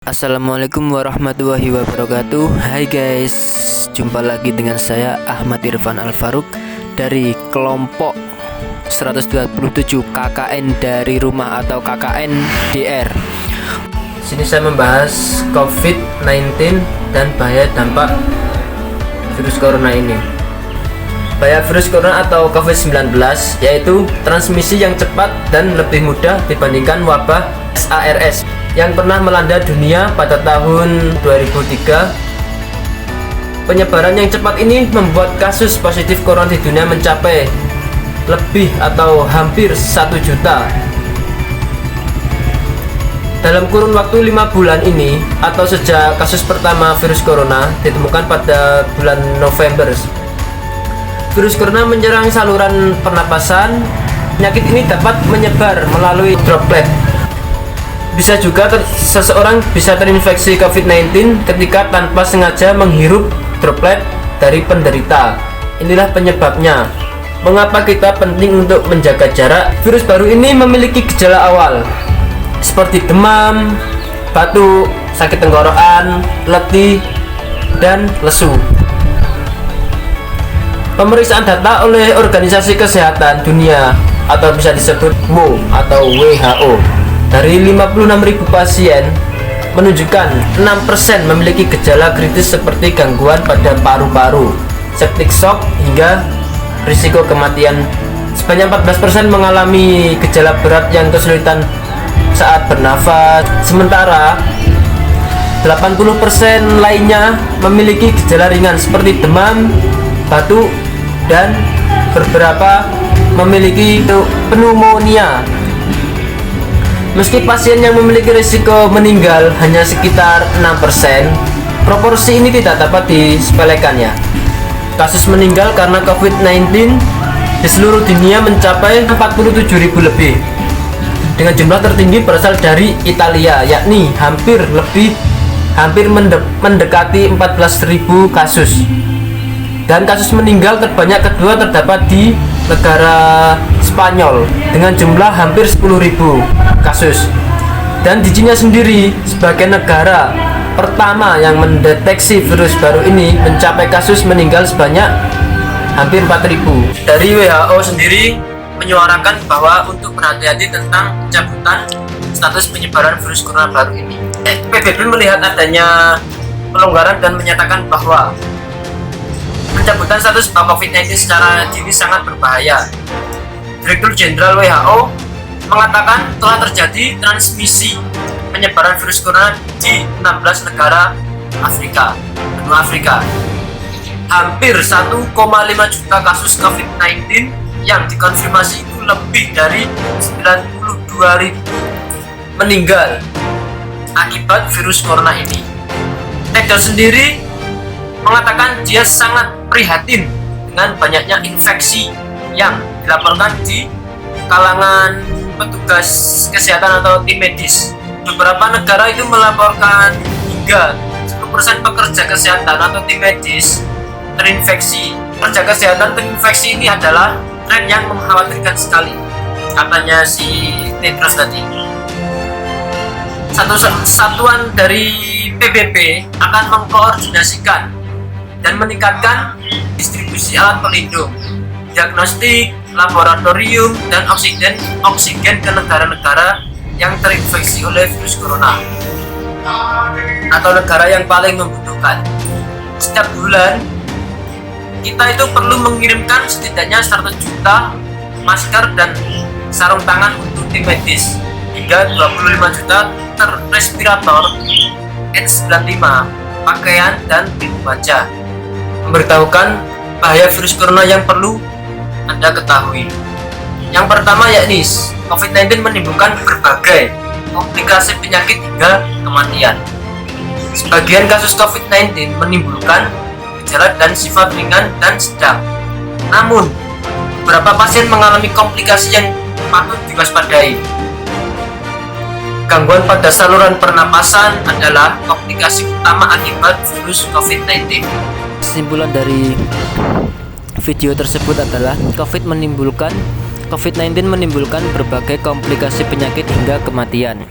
Assalamualaikum warahmatullahi wabarakatuh. Hai guys, jumpa lagi dengan saya Ahmad Irfan Al-Faruq dari kelompok 127 KKN dari rumah atau KKN DR. Sini saya membahas COVID-19 dan bahaya dampak virus corona ini. Bahaya virus corona atau COVID-19 yaitu transmisi yang cepat dan lebih mudah dibandingkan wabah SARS yang pernah melanda dunia pada tahun 2003. Penyebaran yang cepat ini membuat kasus positif corona di dunia mencapai lebih atau hampir 1 juta. Dalam kurun waktu 5 bulan ini atau sejak kasus pertama virus corona ditemukan pada bulan November, virus corona menyerang saluran pernapasan. Penyakit ini dapat menyebar melalui droplet. Bisa juga seseorang bisa terinfeksi COVID-19 ketika tanpa sengaja menghirup droplet dari penderita. Inilah penyebabnya. Mengapa kita penting untuk menjaga jarak? Virus baru ini memiliki gejala awal seperti demam, batuk, sakit tenggorokan, letih, dan lesu. Pemeriksaan data oleh Organisasi Kesehatan Dunia atau bisa disebut WHO atau WHO dari 56.000 pasien menunjukkan 6% memiliki gejala kritis seperti gangguan pada paru-paru, septic shock, hingga risiko kematian. Sebanyak 14% mengalami gejala berat yang kesulitan saat bernafas, sementara 80% lainnya memiliki gejala ringan seperti demam, batuk, dan beberapa memiliki pneumonia. Meski pasien yang memiliki risiko meninggal hanya sekitar 6%, proporsi ini tidak dapat disepelekan ya. Kasus meninggal karena COVID-19 di seluruh dunia mencapai 47.000 lebih. Dengan jumlah tertinggi berasal dari Italia, yakni hampir mendekati 14.000 kasus. Dan kasus meninggal terbanyak kedua terdapat di negara Spanyol dengan jumlah hampir 10.000 kasus. Dan di Cina sendiri sebagai negara pertama yang mendeteksi virus baru ini mencapai kasus meninggal sebanyak hampir 4.000. Dari WHO sendiri menyuarakan bahwa untuk berhati-hati tentang pencabutan status penyebaran virus corona baru ini. PBB melihat adanya pelonggaran dan menyatakan bahwa pencabutan status COVID-19 secara dini sangat berbahaya. Direktur Jenderal WHO mengatakan telah terjadi transmisi penyebaran virus corona di 16 negara benua Afrika. Hampir 1,5 juta kasus COVID-19 yang dikonfirmasi itu lebih dari 92.000 meninggal akibat virus corona ini. Tedros sendiri mengatakan dia sangat prihatin dengan banyaknya infeksi yang dilaporkan di kalangan petugas kesehatan atau tim medis. Beberapa negara itu melaporkan hingga 10% pekerja kesehatan atau tim medis terinfeksi. Pekerja kesehatan terinfeksi ini adalah tren yang mengkhawatirkan sekali, katanya si Tedros tadi. Satuan dari PBB akan mengkoordinasikan dan meningkatkan distribusi alat pelindung, diagnostik, laboratorium, dan oksigen ke negara-negara yang terinfeksi oleh virus corona atau negara yang paling membutuhkan. Setiap bulan kita itu perlu mengirimkan setidaknya 100 juta masker dan sarung tangan untuk tim medis, hingga 25 juta respirator N95, pakaian, dan pelindung wajah. Memberitahukan bahaya virus corona yang perlu Anda ketahui. Yang pertama yakni COVID-19 menimbulkan berbagai komplikasi penyakit hingga kematian. Sebagian kasus COVID-19 menimbulkan gejala dan sifat ringan dan sedang. Namun, beberapa pasien mengalami komplikasi yang patut diwaspadai. Gangguan pada saluran pernapasan adalah komplikasi utama akibat virus COVID-19. Kesimpulan dari video tersebut adalah COVID-19 menimbulkan berbagai komplikasi penyakit hingga kematian.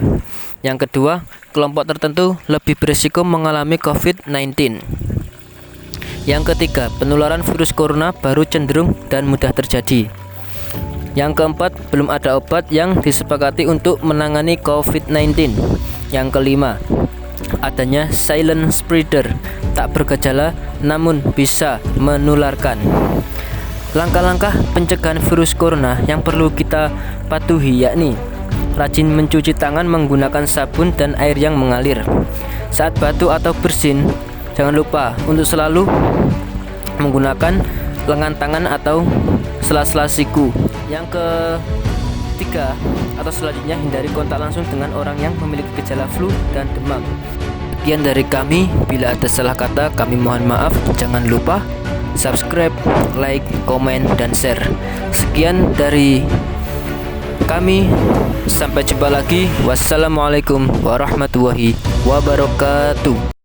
Yang kedua, kelompok tertentu lebih berisiko mengalami COVID-19. Yang ketiga, penularan virus corona baru cenderung dan mudah terjadi. Yang keempat, belum ada obat yang disepakati untuk menangani COVID-19. Yang kelima, adanya silent spreader, tak bergejala namun bisa menularkan. Langkah-langkah pencegahan virus corona yang perlu kita patuhi yakni rajin mencuci tangan menggunakan sabun dan air yang mengalir. Saat batuk atau bersin, jangan lupa untuk selalu menggunakan lengan tangan atau sela-sela siku. Yang ketiga atau selanjutnya, hindari kontak langsung dengan orang yang memiliki gejala flu dan demam. Sekian dari kami, bila ada salah kata kami mohon maaf. Jangan lupa subscribe, like, komen, dan share. Sekian dari kami, sampai jumpa lagi. Wassalamualaikum warahmatullahi wabarakatuh.